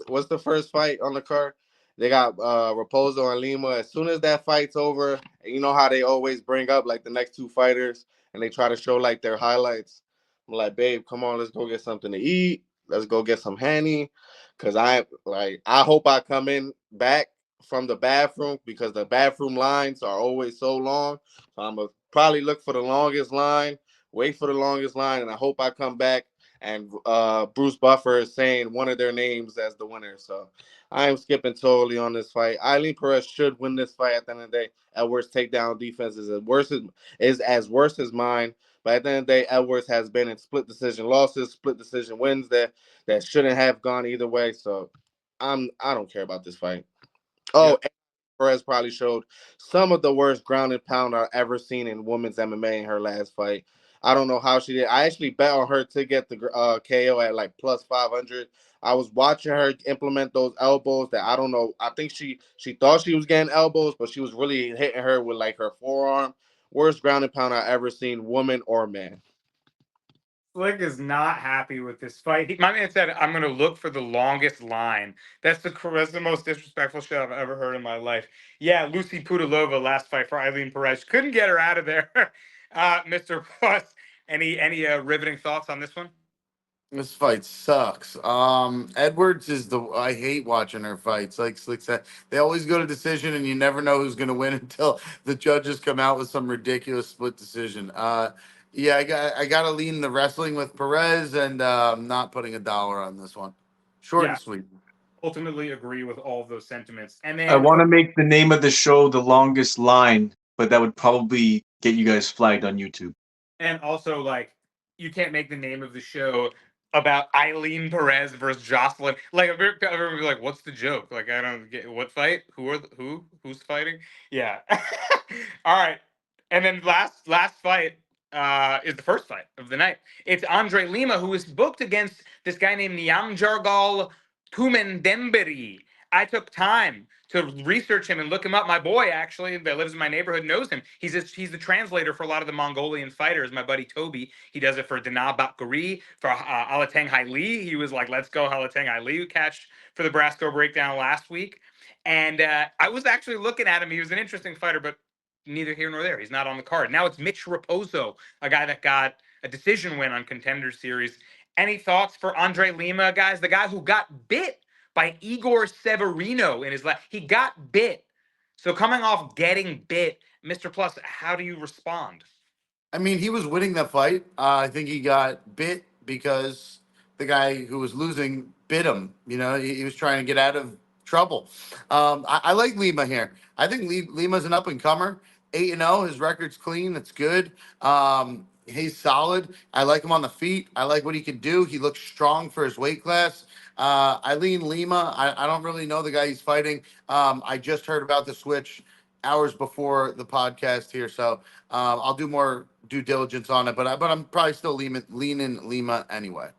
what's the first fight on the card? They got Raposo and Lima. As soon as that fight's over, you know how they always bring up like the next two fighters and they try to show like their highlights. I'm like, babe, come on, let's go get something to eat. Let's go get some Henny. Cause I hope I come in back from the bathroom because the bathroom lines are always so long. So I'm gonna probably look for the longest line, wait for the longest line, and I hope I come back and Bruce Buffer is saying one of their names as the winner. So I am skipping totally on this fight. Eileen Perez should win this fight at the end of the day. Edwards' takedown defense is as worse as mine. But at the end of the day, Edwards has been in split decision losses, split decision wins that shouldn't have gone either way. So I don't care about this fight. Oh, yeah. Perez probably showed some of the worst ground and pound I've ever seen in women's MMA in her last fight. I don't know how she did. I actually bet on her to get the KO at like plus 500. I was watching her implement those elbows that I don't know. I think she thought she was getting elbows, but she was really hitting her with like her forearm. Worst ground and pound I've ever seen, woman or man. Slick is not happy with this fight. My man said, I'm going to look for the longest line. That's the most disrespectful shit I've ever heard in my life. Yeah, Lucy Pudilova, last fight for Eileen Perez. Couldn't get her out of there. Mr. Puss, any riveting thoughts on this one? This fight sucks. Edwards is I hate watching her fights. Like Slick said, they always go to decision, and you never know who's going to win until the judges come out with some ridiculous split decision. Yeah, I got to lean the wrestling with Perez, and I'm not putting $1 on this one. Short and sweet. Ultimately agree with all of those sentiments. And then I want to make the name of the show The Longest Line, but that would probably get you guys flagged on YouTube. And also, like, you can't make the name of the show about Eileen Perez versus Jocelyn. Like, everyone would be like, what's the joke? Like, I don't get what fight? Who's fighting? Yeah. All right. And then last fight is the first fight of the night. It's Andre Lima, who is booked against this guy named Niamjargal Tumendemberi. I took time to research him and look him up. My boy, actually, that lives in my neighborhood, knows him. He's the translator for a lot of the Mongolian fighters. My buddy Toby, he does it for Dana Bakri, for Alateng Haili. He was like, let's go Alateng Haili, who catched for the Brasco breakdown last week. And I was actually looking at him. He was an interesting fighter, but neither here nor there. He's not on the card. Now it's Mitch Raposo, a guy that got a decision win on Contender Series. Any thoughts for Andre Lima, guys? The guy who got bit by Igor Severino in his last. He got bit. So coming off getting bit, Mr. Plus, how do you respond? I mean, he was winning the fight. I think he got bit because the guy who was losing bit him. You know, he was trying to get out of trouble. I like Lima here. I think Lima's an up and comer. 8-0. His record's clean. That's good. He's solid. I like him on the feet. I like what he can do. He looks strong for his weight class. I lean Lima. I don't really know the guy he's fighting. I just heard about the switch hours before the podcast here, so I'll do more due diligence on it. But I'm probably still leaning Lima anyway.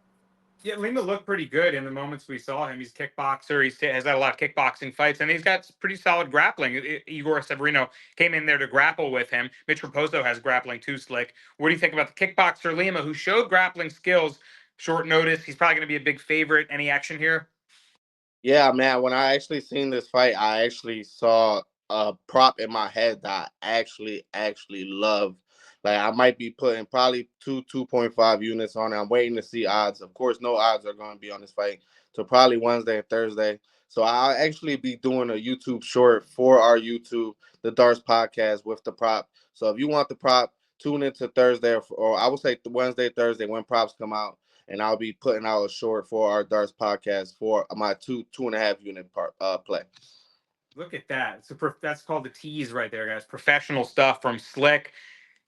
Yeah, Lima looked pretty good in the moments we saw him. He's a kickboxer. Has had a lot of kickboxing fights, and he's got pretty solid grappling. Igor Severino came in there to grapple with him. Mitch Raposo has grappling too, Slick. What do you think about the kickboxer Lima, who showed grappling skills? Short notice. He's probably going to be a big favorite. Any action here? Yeah, man. When I actually seen this fight, I actually saw a prop in my head that I actually love. Like I might be putting probably 2.5 units on it. I'm waiting to see odds. Of course, no odds are going to be on this fight. So probably Wednesday and Thursday. So I'll actually be doing a YouTube short for our YouTube, the D'arce podcast with the prop. So if you want the prop, tune into Thursday or I would say Wednesday, Thursday when props come out, and I'll be putting out a short for our D'arce podcast for my 2.5 unit play. Look at that. That's called the tease right there, guys. Professional stuff from Slick.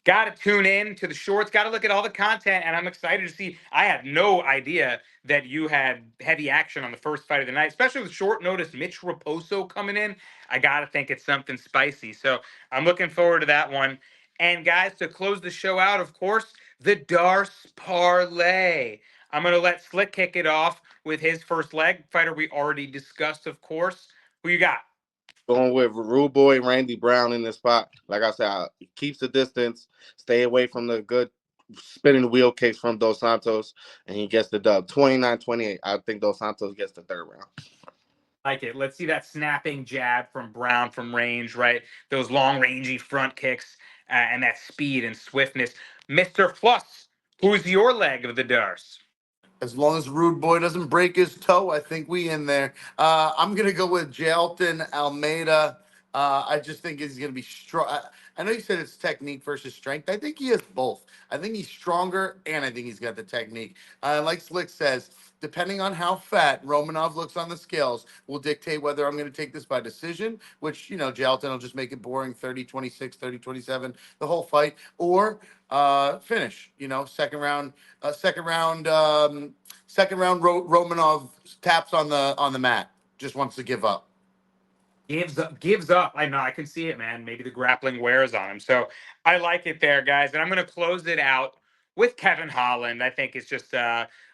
Got to tune in to the shorts. Got to look at all the content, and I'm excited to see. I had no idea that you had heavy action on the first fight of the night, especially with short notice. Mitch Raposo coming in. I got to think it's something spicy. So I'm looking forward to that one. And guys, to close the show out, of course, the D'arce Parlay. I'm gonna let Slick kick it off with his first leg fighter we already discussed, of course. Who you got? Going with Rude Boy Randy Brown in this spot. Like I said, he keeps the distance, stay away from the good spinning wheel kicks from Dos Santos, and he gets the dub. 29-28. I think Dos Santos gets the third round. Like it. Let's see that snapping jab from Brown from range, right? Those long rangy front kicks and that speed and swiftness. Mr. Plus, who's your leg of the D'arce? As long as Rude Boy doesn't break his toe, I think we in there. I'm gonna go with J.Almeida. I just think he's gonna be strong. I know you said it's technique versus strength. I think he has both. I think he's stronger, and I think he's got the technique. Like Slick says, depending on how fat Romanov looks on the scales, will dictate whether I'm going to take this by decision, which, you know, Jalton will just make it boring 30-26, 30-27, the whole fight, or finish, you know, second round, Romanov taps on the mat, just wants to give up. Gives up. I know. I can see it, man. Maybe the grappling wears on him. So I like it there, guys. And I'm going to close it out with Kevin Holland. I think it's just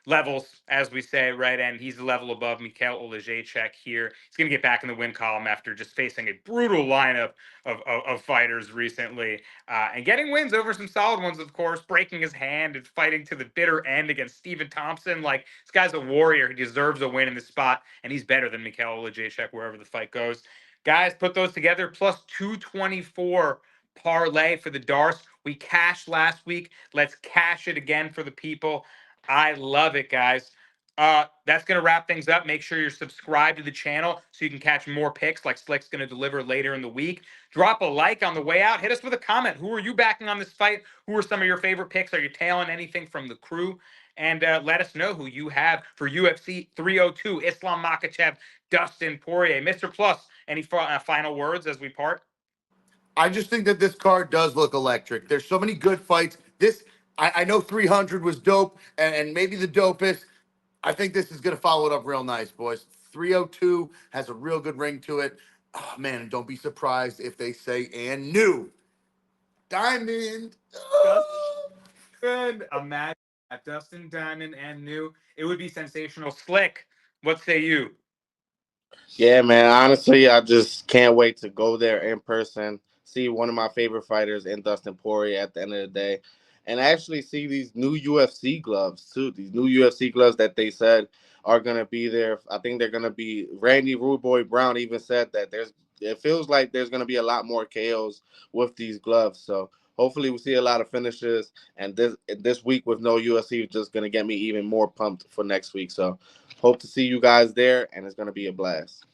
levels, as we say, right? And he's a level above Makhechec here. He's going to get back in the win column after just facing a brutal lineup of fighters recently and getting wins over some solid ones, of course, breaking his hand and fighting to the bitter end against Stephen Thompson. Like, this guy's a warrior. He deserves a win in this spot, and he's better than Makhechec wherever the fight goes. Guys, put those together, plus 224 parlay for the D'arce. We cashed last week. Let's cash it again for the people. I love it, guys. That's going to wrap things up. Make sure you're subscribed to the channel so you can catch more picks like Slick's going to deliver later in the week. Drop a like on the way out. Hit us with a comment. Who are you backing on this fight? Who are some of your favorite picks? Are you tailing anything from the crew? And let us know who you have for UFC 302, Islam Makhachev, Dustin Poirier. Mr. Plus, any final words as we part? I just think that this card does look electric. There's so many good fights. I know 300 was dope and maybe the dopest. I think this is going to follow it up real nice, boys. 302 has a real good ring to it. Oh, man, and don't be surprised if they say and new. Diamond. Oh. Good. Imagine that. Dustin Diamond and new. It would be sensational. Slick, what say you? Yeah, man. Honestly, I just can't wait to go there in person, see one of my favorite fighters in Dustin Poirier at the end of the day, and actually see these new UFC gloves too. These new UFC gloves that they said are gonna be there. I think they're gonna be. Randy Rude Boy Brown even said that there's. It feels like there's gonna be a lot more KOs with these gloves. So hopefully we see a lot of finishes. And this week with no UFC is just gonna get me even more pumped for next week. So hope to see you guys there, and it's gonna be a blast.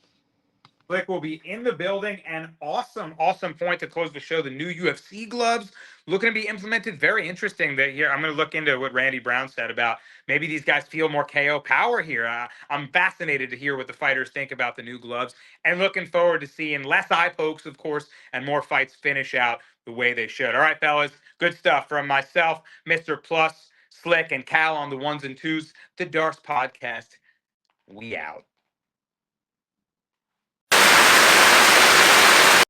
Slick will be in the building, and awesome point to close the show. The new UFC gloves looking to be implemented. Very interesting that here. I'm going to look into what Randy Brown said about maybe these guys feel more KO power here. I'm fascinated to hear what the fighters think about the new gloves, and looking forward to seeing less eye pokes, of course, and more fights finish out the way they should. All right, fellas, good stuff from myself, Mr. Plus, Slick, and Cal on the ones and twos. The D'arce Podcast. We out.